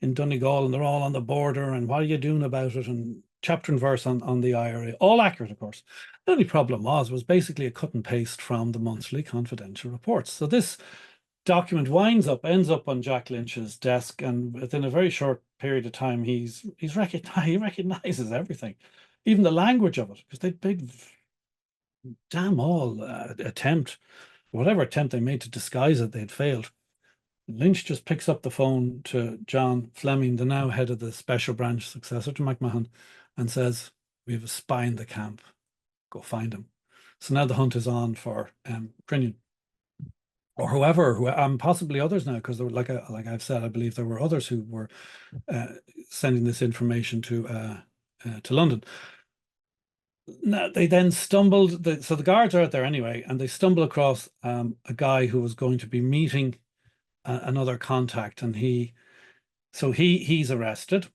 in Donegal, and they're all on the border. And what are you doing about it? And chapter and verse on the IRA, all accurate, of course. The only problem was basically a cut and paste from the monthly confidential reports. So this document ends up on Jack Lynch's desk, and within a very short period of time, he recognizes everything, even the language of it, because they big damn all whatever attempt they made to disguise it, they'd failed. Lynch just picks up the phone to John Fleming, the now head of the special branch, successor to McMahon, and says, "We have a spy in the camp. Go find him." So now the hunt is on for Crinnion, or whoever, possibly others now, because there were, like I've said, I believe there were others who were sending this information to London. Now, they then stumbled, so the guards are out there anyway, and they stumble across a guy who was going to be meeting another contact, and he's arrested.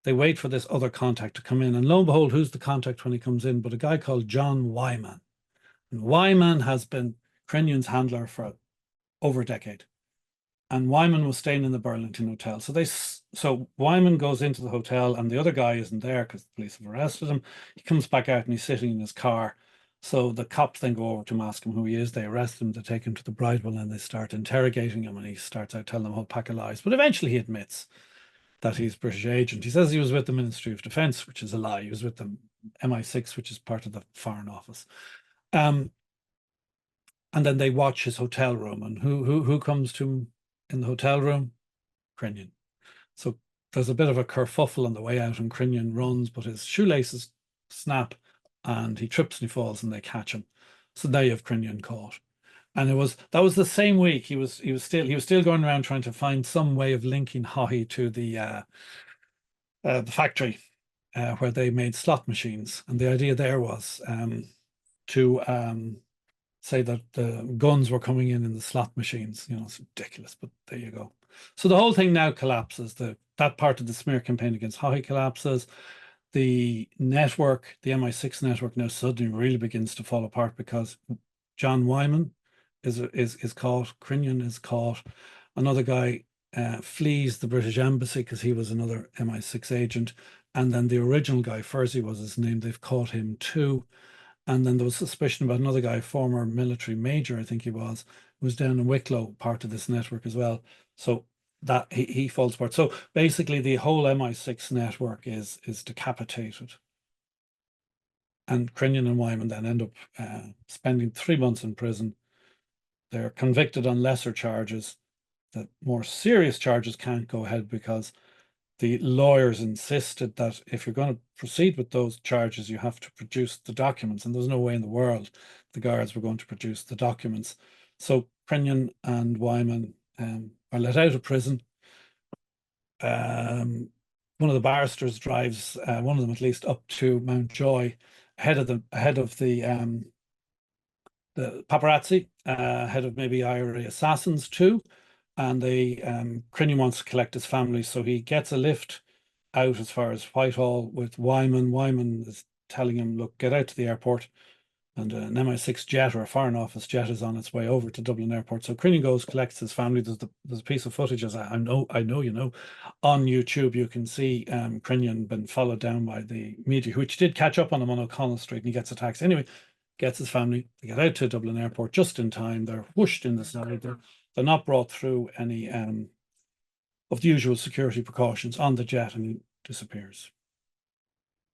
They wait for this other contact to come in, and lo and behold, who's the contact when he comes in? But a guy called John Wyman. And Wyman has been Crinnion's handler for over a decade. And Wyman was staying in the Burlington Hotel. So Wyman goes into the hotel, and the other guy isn't there because the police have arrested him. He comes back out and he's sitting in his car. So the cops then go over to him, ask him who he is. They arrest him, they take him to the Bridewell, and they start interrogating him, and he starts out telling them a whole pack of lies. But eventually he admits that he's a British agent. He says he was with the Ministry of Defence, which is a lie. He was with the MI6, which is part of the Foreign Office. And then they watch his hotel room, and who comes to him in the hotel room? Crinnion. So there's a bit of a kerfuffle on the way out, and Crinnion runs, but his shoelaces snap, and he trips and he falls, and they catch him. So now you have Crinnion caught. And that was the same week he was still going around trying to find some way of linking Haughey to the factory where they made slot machines, and the idea there was to say that the guns were coming in the slot machines. It's ridiculous, but there you go. So the whole thing now collapses. That part of the smear campaign against Haughey collapses. The network, the MI6 network, now suddenly really begins to fall apart because John Wyman is caught, Crinnion is caught, another guy flees the British embassy because he was another MI6 agent. And then the original guy, Furzy was his name, they've caught him too. And then there was suspicion about another guy, former military major, I think he was, who was down in Wicklow, part of this network as well. So that he falls apart. So basically the whole MI6 network is decapitated. And Crinnion and Wyman then end up spending 3 months in prison. They're convicted on lesser charges. The more serious charges can't go ahead because the lawyers insisted that if you're going to proceed with those charges, you have to produce the documents. And there's no way in the world the guards were going to produce the documents. So Crinnion and Wyman are let out of prison. One of the barristers drives one of them at least up to Mountjoy ahead of the paparazzi, ahead of maybe IRA assassins too. And they Crinnion wants to collect his family, so he gets a lift out as far as Whitehall with Wyman. Wyman is telling him, look, get out to the airport. And an MI6 jet or a Foreign Office jet is on its way over to Dublin Airport. So Crinnion goes, collects his family. There's a piece of footage, as I know you know, on YouTube. You can see Crinnion been followed down by the media, which did catch up on him on O'Connell Street, and he gets a taxi. Anyway, gets his family. They get out to Dublin Airport just in time. They're whooshed in the side. They're not brought through any of the usual security precautions on the jet, and he disappears.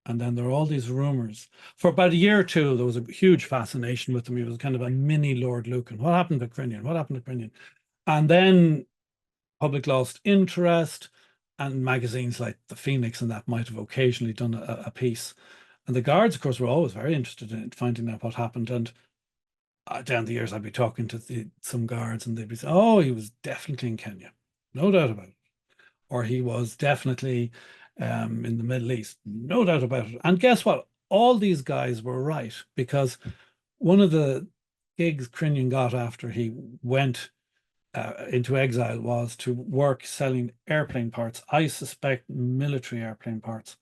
And then there are all these rumors. For about a year or two, there was a huge fascination with him. He was kind of a mini Lord Lucan. What happened to Crinnion? What happened to Crinnion? And then public lost interest, and magazines like The Phoenix and that might have occasionally done a piece. And the guards, of course, were always very interested in finding out what happened. And down the years, I'd be talking to some guards, and they'd be saying, "Oh, he was definitely in Kenya, no doubt about it," or he was definitely in the Middle East, no doubt about it. And guess what? All these guys were right, because one of the gigs Crinnion got after he went into exile was to work selling airplane parts. I suspect military airplane parts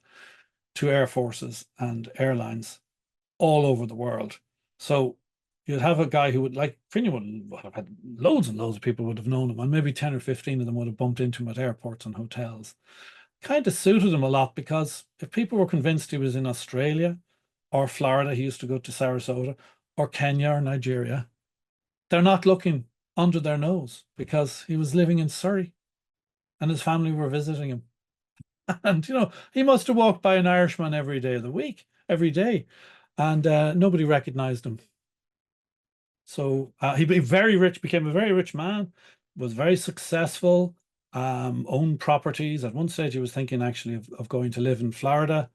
to air forces and airlines all over the world. So you'd have a guy who would, like Crinnion would have had loads and loads of people would have known him, and maybe 10 or 15 of them would have bumped into him at airports and hotels. Kind of suited him a lot, because if people were convinced he was in Australia or Florida, he used to go to Sarasota, or Kenya or Nigeria, they're not looking under their nose, because he was living in Surrey and his family were visiting him. And, you know, he must have walked by an Irishman every day of the week, every day, and nobody recognized him. So he became a very rich man, was very successful, owned properties. At one stage, he was thinking actually of going to live in Florida.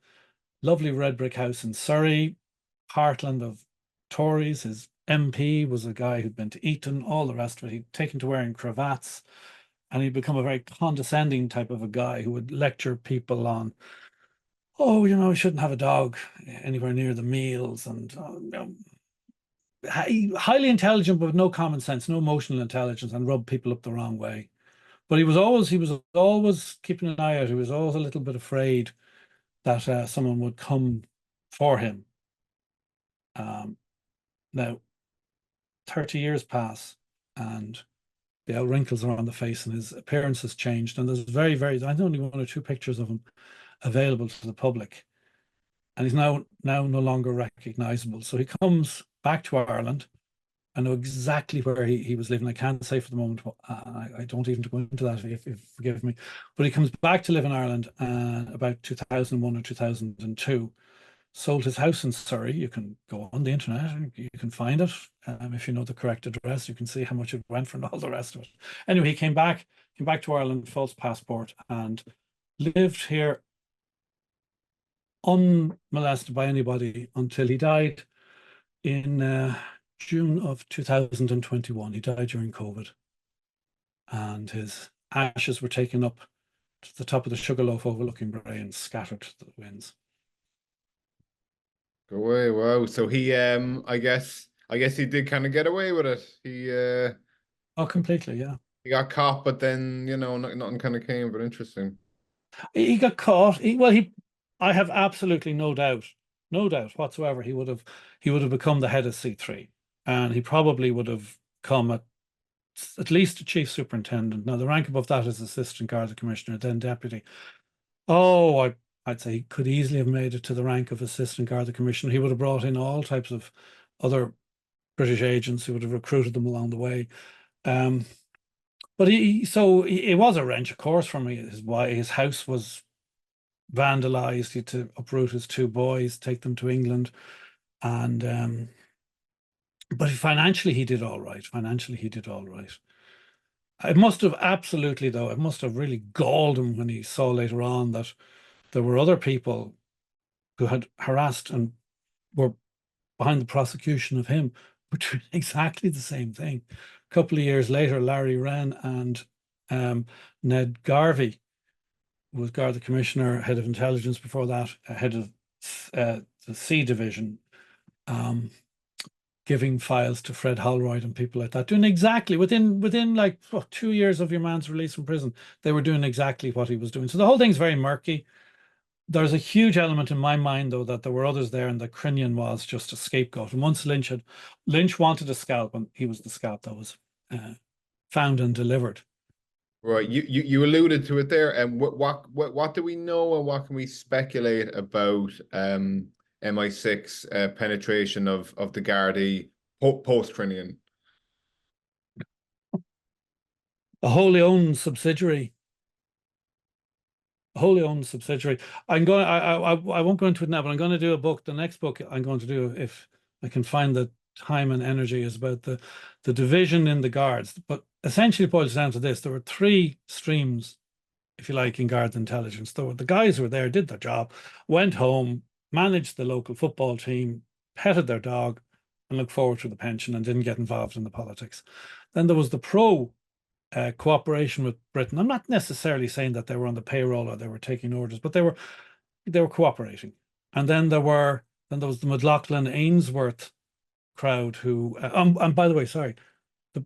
Lovely red brick house in Surrey, heartland of Tories. His MP was a guy who'd been to Eton, all the rest of it. He'd taken to wearing cravats, and he'd become a very condescending type of a guy who would lecture people on, oh, you know, you shouldn't have a dog anywhere near the meals, and you know, highly intelligent, but with no common sense, no emotional intelligence, and rub people up the wrong way. But he was always keeping an eye out. He was always a little bit afraid that someone would come for him. Now, 30 years pass, and the old wrinkles are on the face, and his appearance has changed. And there's I only 1 or 2 pictures of him available to the public, and he's now no longer recognizable. So he comes back to Ireland. I know exactly where he was living. I can't say for the moment. I don't even go into that, if forgive me. But he comes back to live in Ireland about 2001 or 2002. Sold his house in Surrey. You can go on the internet and you can find it. If you know the correct address, you can see how much it went for and all the rest of it. Anyway, he came back to Ireland, false passport, and lived here unmolested by anybody until he died in June of 2021. He died during COVID, and his ashes were taken up to the top of the Sugarloaf overlooking Bray and scattered to the winds. Go away, wow. So he I guess he did kind of get away with it. Oh, completely, yeah. He got caught, but then, you know, nothing kind of came, but interesting. He got caught. I have absolutely no doubt whatsoever he would have become the head of C3, and he probably would have come at at least a chief superintendent. Now, the rank above that is assistant Garda commissioner, then deputy. Oh, I'd say he could easily have made it to the rank of assistant Garda commissioner. He would have brought in all types of other British agents. He would have recruited them along the way. But it was a wrench, of course, for me. His house was vandalized. He had to uproot his two boys, take them to England, and but financially he did all right. Financially he did all right. It must have absolutely, though, it must have really galled him when he saw later on that there were other people who had harassed and were behind the prosecution of him, which were exactly the same thing. A couple of years later, Larry Wren and Ned Garvey, who was Garda Commissioner, head of intelligence before that, head of the C division, giving files to Fred Holroyd and people like that, doing exactly within like 2 years of your man's release from prison, they were doing exactly what he was doing. So the whole thing's very murky. There's a huge element in my mind, though, that there were others there and that Crinnion was just a scapegoat. And once Lynch wanted a scalp, and he was the scalp that was found and delivered. Right, you alluded to it there, and what do we know and what can we speculate about MI6 penetration of the Gardai post Crinnion? A wholly owned subsidiary. Wholly owned subsidiary. I won't go into it now, but I'm going to do a book. The next book I'm going to do, if I can find the time and energy, is about the division in the guards. But essentially it boils down to this. There were three streams, if you like, in guard intelligence. The guys who were there, did their job, went home, managed the local football team, petted their dog, and looked forward to the pension and didn't get involved in the politics. Then there was the pro cooperation with Britain. I'm not necessarily saying that they were on the payroll or they were taking orders, but they were cooperating. And then there was the McLaughlin Ainsworth crowd who, and by the way, sorry, the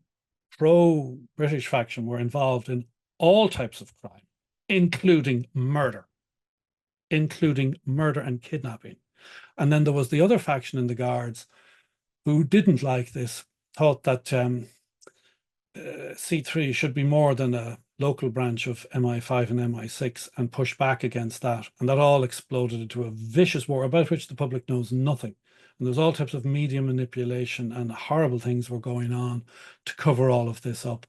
pro-British faction were involved in all types of crime, including murder and kidnapping. And then there was the other faction in the Guards who didn't like this, thought that C3 should be more than a local branch of MI5 and MI6, and push back against that. And that all exploded into a vicious war about which the public knows nothing. And there's all types of media manipulation and horrible things were going on to cover all of this up.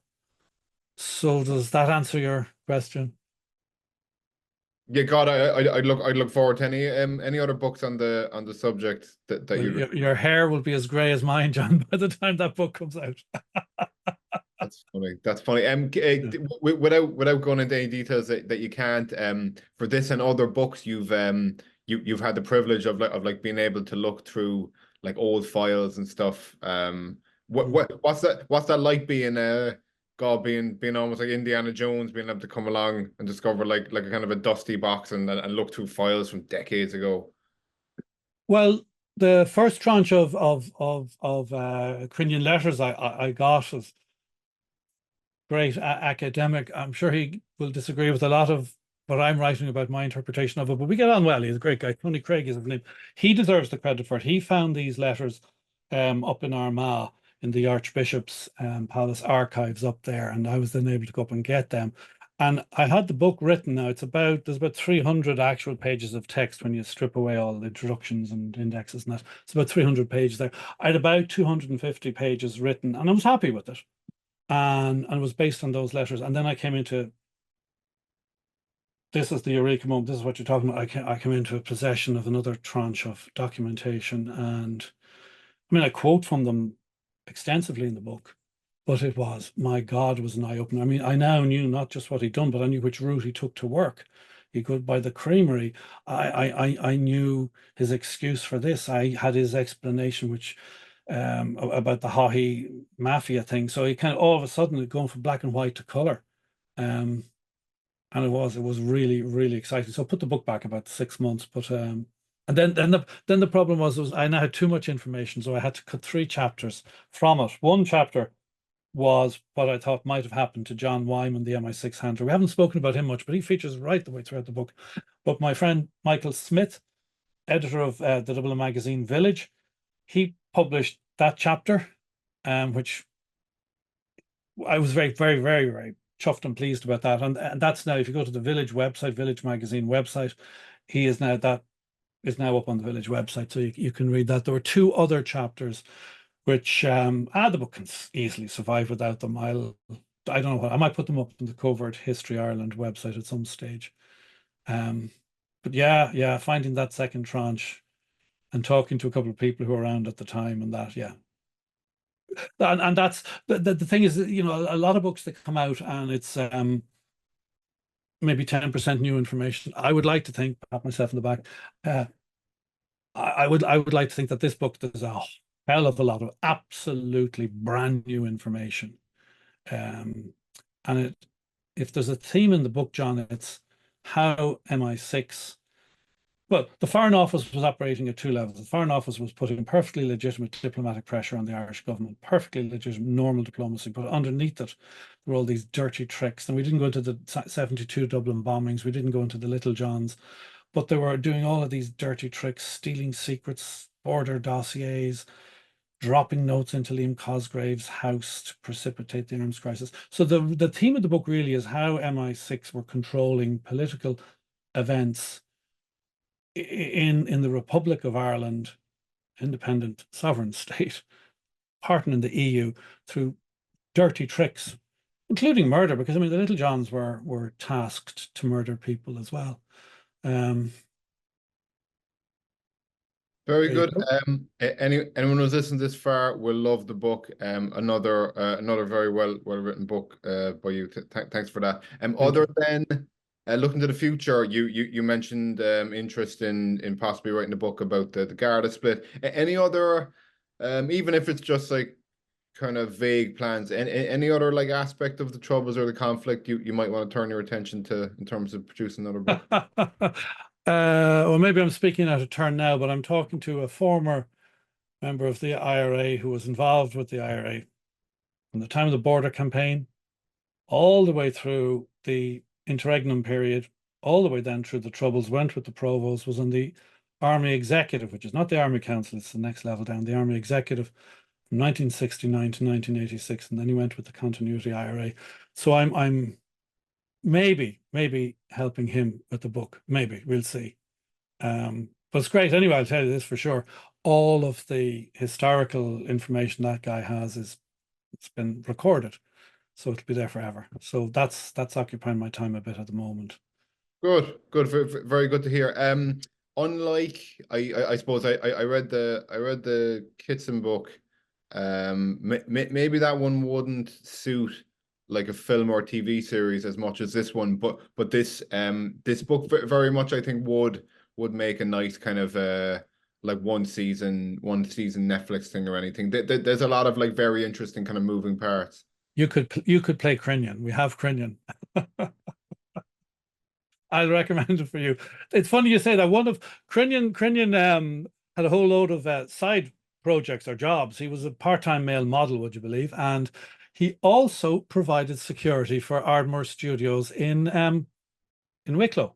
So does that answer your question? Yeah, God, I'd look forward to any other books on the subject that Well, you. your hair will be as grey as mine, John, by the time that book comes out. That's funny. That's funny. Without going into any details that you can't, for this and other books, you've you've had the privilege of like being able to look through like old files and stuff. What's that like being God, being almost like Indiana Jones, being able to come along and discover like a kind of a dusty box and look through files from decades ago? Well, the first tranche of Crinnion letters I got was great academic. I'm sure he will disagree with a lot of what I'm writing about my interpretation of it, but we get on well. He's a great guy. Tony Craig is his name. He deserves the credit for it. He found these letters up in Armagh in the Archbishop's Palace archives up there, and I was then able to go up and get them. And I had the book written now. There's about 300 actual pages of text when you strip away all the introductions and indexes and that. It's about 300 pages there. I had about 250 pages written, and I was happy with it. And it was based on those letters. And then I came into, this is the eureka moment, this is what you're talking about. I came into a possession of another tranche of documentation, and I mean, I quote from them extensively in the book, but it was, my God, it was an eye-opener. I mean, I now knew not just what he'd done, but I knew which route he took to work. He could buy the creamery. I knew his excuse for this. I had his explanation, which about the Haughey mafia thing. So he kind of all of a sudden going from black and white to color. And it was really, really exciting. So I put the book back about 6 months, but and then the problem was I now had too much information, so I had to cut 3 chapters from it. One chapter was what I thought might have happened to John Wyman, the MI6 handler. We haven't spoken about him much, but he features right the way throughout the book. But my friend Michael Smith, editor of the Dublin magazine Village, he published that chapter, which I was very, very, very, very chuffed and pleased about that. And that's now, if you go to the Village website, Village magazine website, he is now, that is now up on the Village website. So you can read that. There were two other chapters which the book can easily survive without them. I don't know what, I might put them up on the Covert History Ireland website at some stage. But yeah, finding that second tranche and talking to a couple of people who were around at the time and that, yeah. And that's the thing is, you know, a lot of books that come out and it's maybe 10% new information. I would like to think, pat myself in the back, I would like to think that this book, there's a hell of a lot of absolutely brand new information. And if there's a theme in the book, John, it's how MI6. Well, the Foreign Office was operating at two levels. The Foreign Office was putting perfectly legitimate diplomatic pressure on the Irish government, perfectly legitimate normal diplomacy, but underneath it, there were all these dirty tricks. And we didn't go into the 72 Dublin bombings, we didn't go into the Little Johns, but they were doing all of these dirty tricks, stealing secrets, border dossiers, dropping notes into Liam Cosgrave's house to precipitate the arms crisis. So the theme of the book really is how MI6 were controlling political events in the Republic of Ireland, independent sovereign state, partner in the EU, through dirty tricks, including murder, because I mean the Little Johns were tasked to murder people as well. Very good. Anyone who's listened this far will love the book. Another very well written book by you. Thanks for that. Other than looking to the future, you mentioned interest in possibly writing a book about the Garda split. Any other, even if it's just like kind of vague plans, any other like aspect of the troubles or the conflict you might want to turn your attention to in terms of producing another book? Well, maybe I'm speaking out of turn now, but I'm talking to a former member of the IRA who was involved with the IRA from the time of the border campaign, all the way through the interregnum period, all the way then through the troubles, went with the provost, was on the Army Executive, which is not the Army Council, it's the next level down, the Army Executive from 1969 to 1986, and then he went with the Continuity IRA. So I'm maybe helping him with the book. Maybe, we'll see. But it's great anyway. I'll tell you this for sure. All of the historical information that guy has it's been recorded, so it'll be there forever. So that's occupying my time a bit at the moment. Good. Very good to hear. Unlike I suppose I read the Kitson book. Maybe that one wouldn't suit like a film or TV series as much as this one, but this book very much I think would make a nice kind of like one season Netflix thing or anything. There's a lot of like very interesting kind of moving parts. You could play Crinnion. We have Crinnion. I'll recommend it for you. It's funny you say that. One of Crinnion had a whole load of side projects or jobs. He was a part-time male model, would you believe? And he also provided security for Ardmore Studios in Wicklow.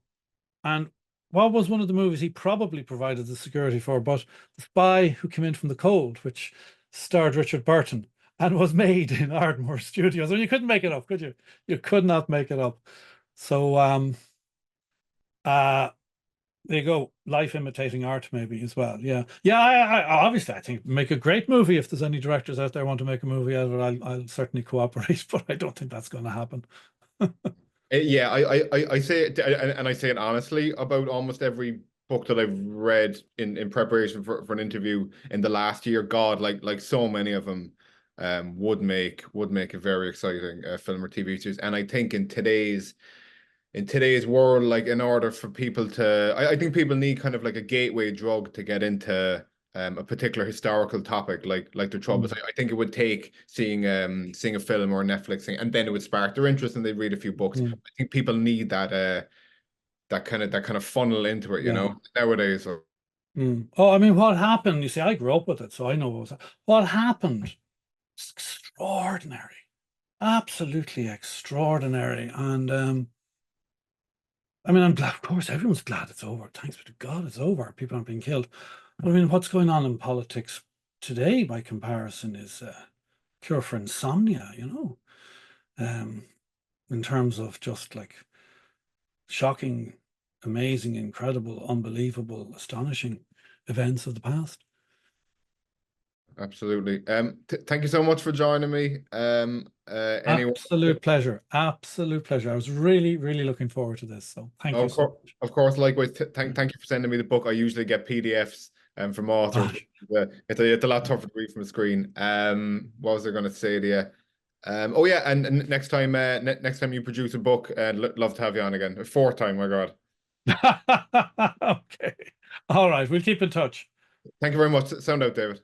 And what was one of the movies he probably provided the security for? But The Spy Who Came In From the Cold, which starred Richard Burton and was made in Ardmore Studios. And you couldn't make it up, could you? You could not make it up. So there you go. Life imitating art, maybe as well. Yeah. I obviously I think make a great movie. If there's any directors out there want to make a movie out of it, I'll certainly cooperate. But I don't think that's going to happen. Yeah, I say it, and I say it honestly about almost every book that I've read in preparation for an interview in the last year. God, like so many of them would make a very exciting film or TV series. And I think in today's world, like in order for people to, I think people need kind of like a gateway drug to get into a particular historical topic, like the Troubles. I think it would take seeing a film or a Netflix thing, and then it would spark their interest, and they'd read a few books. I think people need that kind of funnel into it, you know, nowadays. So. Oh, I mean, what happened? You see, I grew up with it, so I know what happened. It's extraordinary, absolutely extraordinary, and I mean, I'm glad, of course, everyone's glad it's over. Thanks be to God, it's over. People aren't being killed. But I mean, what's going on in politics today, by comparison, is cure for insomnia, you know. in terms of just like shocking, amazing, incredible, unbelievable, astonishing events of the past. Absolutely. Thank you so much for joining me. Anyone, Absolute pleasure. Absolute pleasure. I was really, really looking forward to this. So thank you so much. of course, likewise. Thank you for sending me the book. I usually get PDFs from authors. Ah, It's a lot tougher to read from a screen. What was I going to say to you? Oh yeah, and next time, next time you produce a book, love to have you on again. A fourth time, my God. okay. All right. We'll keep in touch. Thank you very much. Sound out, David.